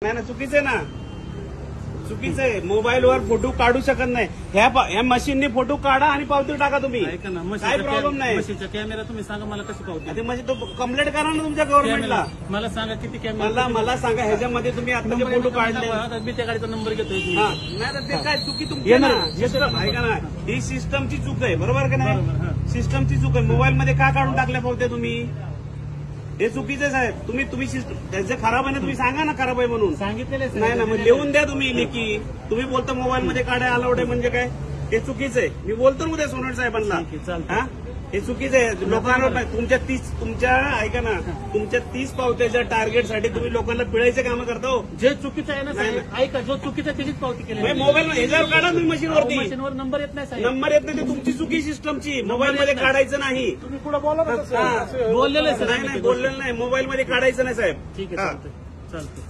नाही ना, चुकीचं आहे ना, चुकीचं आहे. मोबाईलवर फोटो काढू शकत नाही. ह्या मशीनने फोटो काढा आणि पावती टाका तुम्ही. ऐका ना, काय प्रॉब्लेम नाही. मशीनचा कॅमेरा तुम्ही सांगा मला कशी पावती. ते म्हणजे तो कंप्लेंट करा ना तुमच्या गव्हर्नमेंटला. मला सांगा किती कॅमेरा. मला सांगा ह्याच्यामध्ये तुम्ही आता जे फोटो काढले. मी त्या गाडीचा नंबर घेतोय. नाही तर ते काय चुकी तुमची ना. सिस्टम ऐका ना, ही सिस्टमची चूक आहे. बरोबर का नाही? सिस्टमची चूक आहे. मोबाईलमध्ये का काढून टाकल्या पावत्या तुम्ही? हे चुकीचे साहेब. तुम्ही सिस्टम त्याचे खराब आहे ना, तुम्ही सांगा ना खराब आहे म्हणून. सांगितलेले नाही ना, मग लिहून द्या तुम्ही लेखी. तुम्ही बोलता मोबाईलमध्ये काढाय अलाउड आहे म्हणजे काय? हे चुकीचं आहे. मी बोलतो ना उद्या सोनवणे साहेबांना. हा, हे चुकीचं आहे. लोकांवर तुमच्या ऐका ना, तुमच्या 30 पावत्याच्या टार्गेटसाठी तुम्ही लोकांना पिळायचे कामं करता हो. जे चुकीचं आहे ना साहेब, ऐका, जो चुकीचं आहे त्याचीच पावती केली. मोबाईल ह्याच्यावर काढा तुम्ही मशीनवरती. मशीनवर नंबर येत नाही साहेब. नंबर येत नाही, ते तुमची चुकी सिस्टमची. मोबाईलमध्ये काढायचं नाही. तुम्ही पुढे बोला. बोललेलं नाही, मोबाईलमध्ये काढायचं नाही साहेब. ठीक आहे, चालतंय.